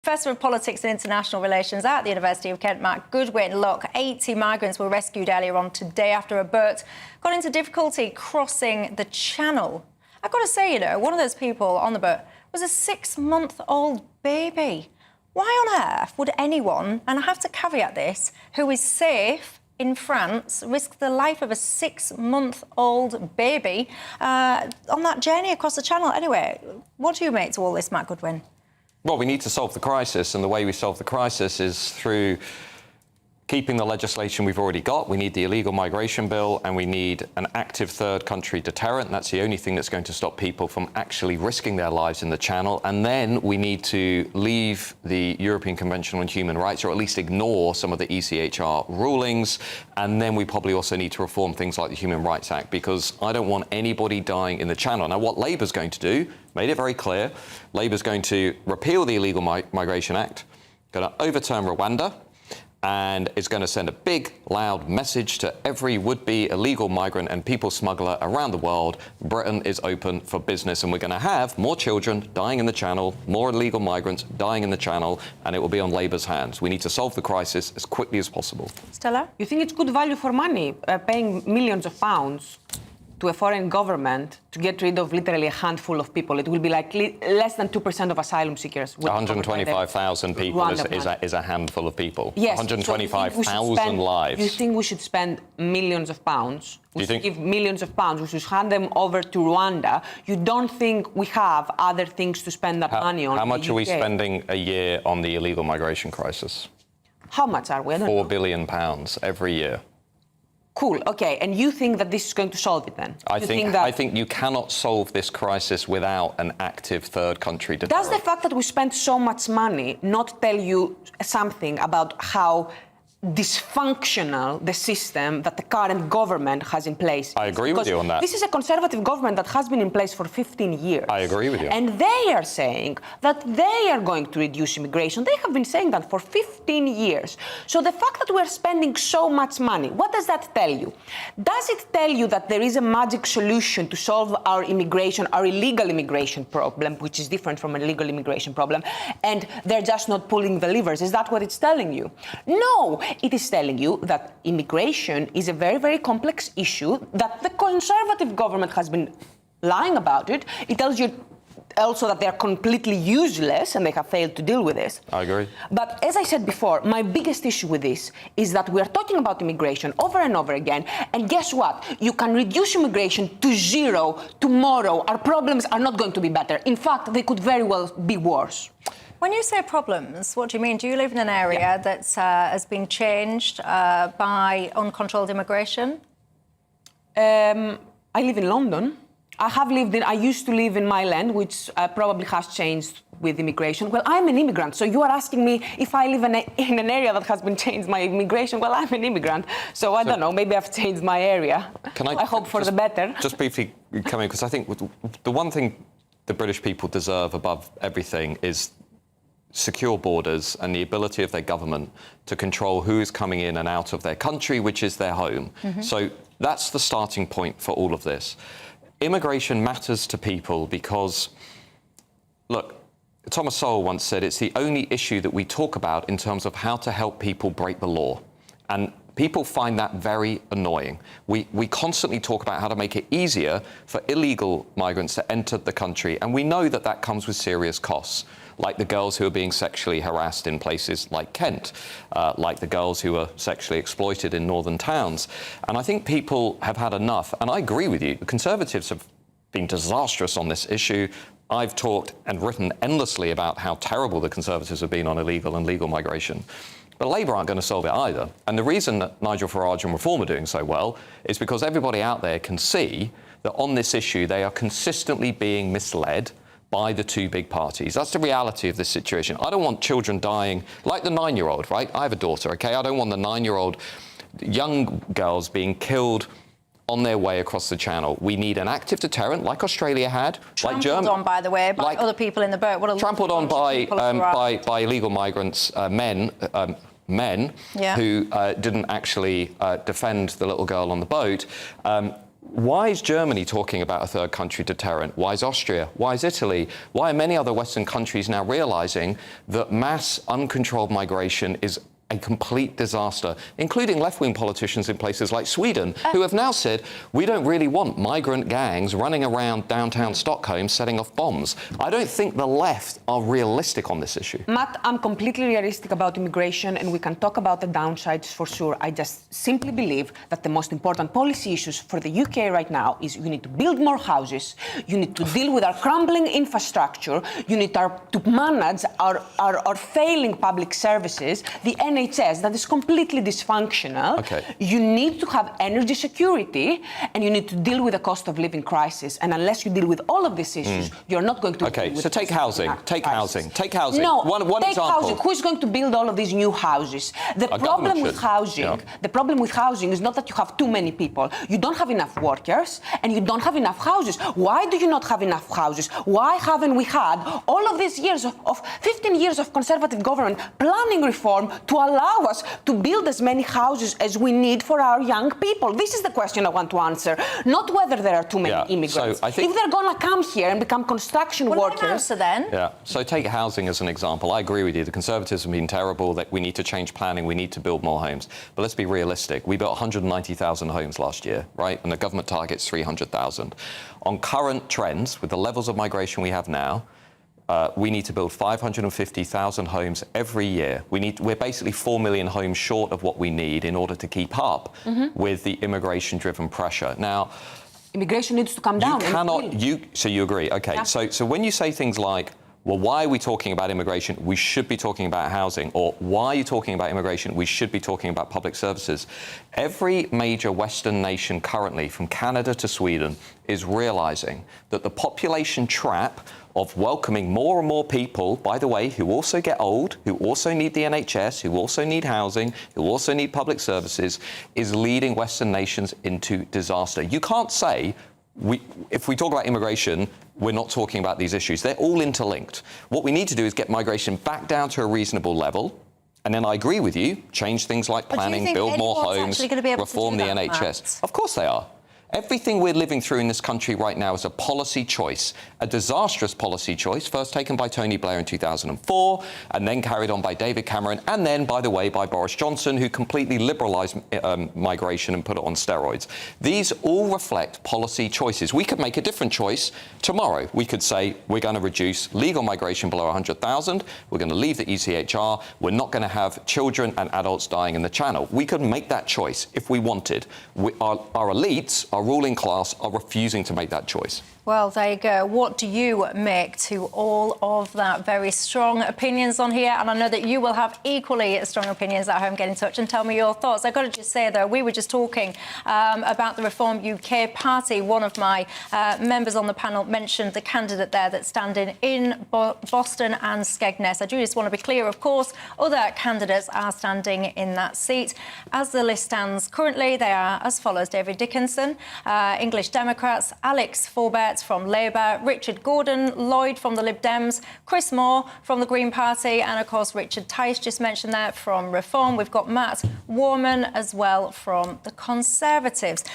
Professor of Politics and International Relations at the University of Kent, Matt Goodwin. Look, 80 migrants were rescued earlier on today after a boat got into difficulty crossing the Channel. I've got to say, you know, one of those people on the boat was a 6-month-old baby. Why on earth would anyone, and I have to caveat this, who is safe in France risk the life of a 6-month-old baby on that journey across the Channel? Anyway, what do you make to all this, Matt Goodwin? Well, we need to solve the crisis, and the way we solve the crisis is through keeping the legislation we've already got. We need the illegal migration bill, and we need an active third country deterrent. That's the only thing that's going to stop people from actually risking their lives in the Channel. And then we need to leave the European Convention on Human Rights, or at least ignore some of the ECHR rulings. And then we probably also need to reform things like the Human Rights Act, because I don't want anybody dying in the Channel. Now, what Labour's going to do, made it very clear, Labour's going to repeal the Illegal Migration Act, going to overturn Rwanda, and it's going to send a big, loud message to every would-be illegal migrant and people smuggler around the world. Britain is open for business, and we're going to have more children dying in the Channel, more illegal migrants dying in the Channel, and it will be on Labour's hands. We need to solve the crisis as quickly as possible. Stella? You think it's good value for money, paying millions of pounds to a foreign government to get rid of literally a handful of people? It will be like less than 2% of asylum seekers. 125,000 people is a handful of people. Yes. 125,000 lives. You think we should spend millions of pounds? We should give millions of pounds. We should hand them over to Rwanda. You don't think we have other things to spend that money on? How much are we spending a year on the illegal migration crisis? How much are we? £4 billion every year. Cool, okay, and you think that this is going to solve it then? I think you cannot solve this crisis without an active third country deterrent. Does the fact that we spend so much money not tell you something about how dysfunctional the system that the current government has in place? I agree with you on that. This is a conservative government that has been in place for 15 years. I agree with you. And they are saying that they are going to reduce immigration. They have been saying that for 15 years. So the fact that we are spending so much money, what does that tell you? Does it tell you that there is a magic solution to solve our immigration, our illegal immigration problem, which is different from a legal immigration problem, and they're just not pulling the levers? Is that what it's telling you? No. It is telling you that immigration is a very, very complex issue, that the conservative government has been lying about it. It tells you also that they're completely useless and they have failed to deal with this. I agree. But as I said before, my biggest issue with this is that we are talking about immigration over and over again. And guess what? You can reduce immigration to zero tomorrow. Our problems are not going to be better. In fact, they could very well be worse. When you say problems, what do you mean? Do you live in an area that has been changed by uncontrolled immigration? I live in London. I used to live in my land, which probably has changed with immigration. Well, I'm an immigrant, so you are asking me if I live in an area that has been changed by immigration. Well, I'm an immigrant, so I don't know, maybe I've changed my area. I hope for the better. Just briefly come in, because I think the one thing the British people deserve above everything is secure borders and the ability of their government to control who is coming in and out of their country, which is their home. So that's the starting point for all of this. Immigration matters to people because, look, Thomas Sowell once said it's the only issue that we talk about in terms of how to help people break the law. And people find that very annoying. We constantly talk about how to make it easier for illegal migrants to enter the country, and we know that that comes with serious costs, like the girls who are being sexually harassed in places like Kent, like the girls who are sexually exploited in northern towns. And I think people have had enough, and I agree with you. The Conservatives have been disastrous on this issue. I've talked and written endlessly about how terrible the Conservatives have been on illegal and legal migration. But Labour aren't going to solve it either. And the reason that Nigel Farage and Reform are doing so well is because everybody out there can see that on this issue they are consistently being misled by the two big parties. That's the reality of this situation. I don't want children dying like the 9-year-old, right? I have a daughter, OK? I don't want the 9-year-old young girls being killed on their way across the Channel. We need an active deterrent, like Australia had, like Germany. Trampled on, by the way, by other people in the boat. What a trampled on by illegal migrants, men who didn't actually defend the little girl on the boat. Why is Germany talking about a third country deterrent? Why is Austria? Why is Italy? Why are many other Western countries now realising that mass uncontrolled migration is a complete disaster, including left-wing politicians in places like Sweden, who have now said, we don't really want migrant gangs running around downtown Stockholm setting off bombs. I don't think the left are realistic on this issue. Matt, I'm completely realistic about immigration, and we can talk about the downsides for sure. I just simply believe that the most important policy issues for the UK right now is you need to build more houses, you need to deal with our crumbling infrastructure, you need to manage our failing public services, the NHS that is completely dysfunctional. Okay. You need to have energy security, and you need to deal with the cost of living crisis. And unless you deal with all of these issues, you're not going to deal with so take housing. Take housing. Take housing. No, one take example. housing. Who's going to build all of these new houses? The problem with housing is not that you have too many people. You don't have enough workers, and you don't have enough houses. Why do you not have enough houses? Why haven't we had all of these years of 15 years of Conservative government planning reform to allow us to build as many houses as we need for our young people? This is the question I want to answer, not whether there are too many immigrants. So I think if they're going to come here and become construction workers... then. Yeah, so take housing as an example. I agree with you. The Conservatives have been terrible, that we need to change planning, we need to build more homes. But let's be realistic. We built 190,000 homes last year, right? And the government target's 300,000. On current trends, with the levels of migration we have now, we need to build 550,000 homes every year. We're basically 4 million homes short of what we need in order to keep up with the immigration-driven pressure. Now, immigration needs to come down. So you agree? Okay. Yeah. So when you say things like, well, why are we talking about immigration? We should be talking about housing. Or why are you talking about immigration? We should be talking about public services. Every major Western nation currently, from Canada to Sweden, is realising that the population trap of welcoming more and more people, by the way, who also get old, who also need the NHS, who also need housing, who also need public services, is leading Western nations into disaster. You can't say, if we talk about immigration, we're not talking about these issues. They're all interlinked. What we need to do is get migration back down to a reasonable level. And then I agree with you, change things like planning, build more homes, reform the NHS. Of course they are. Everything we're living through in this country right now is a policy choice, a disastrous policy choice, first taken by Tony Blair in 2004, and then carried on by David Cameron, and then, by the way, by Boris Johnson, who completely liberalised migration and put it on steroids. These all reflect policy choices. We could make a different choice tomorrow. We could say we're going to reduce legal migration below 100,000, we're going to leave the ECHR, we're not going to have children and adults dying in the Channel. We could make that choice if we wanted. Our elites, our ruling class, are refusing to make that choice. Well, there you go. What do you make to all of that? Very strong opinions on here. And I know that you will have equally strong opinions at home. Get in touch and tell me your thoughts. I've got to just say, though, we were just talking about the Reform UK party. One of my members on the panel mentioned the candidate there that's standing in Boston and Skegness. I do just want to be clear, of course, other candidates are standing in that seat. As the list stands currently, they are as follows: David Dickinson, English Democrats, Alex Forbett from Labour, Richard Gordon Lloyd from the Lib Dems, Chris Moore from the Green Party, and of course Richard Tice just mentioned that from Reform. We've got Matt Warman as well from the Conservatives.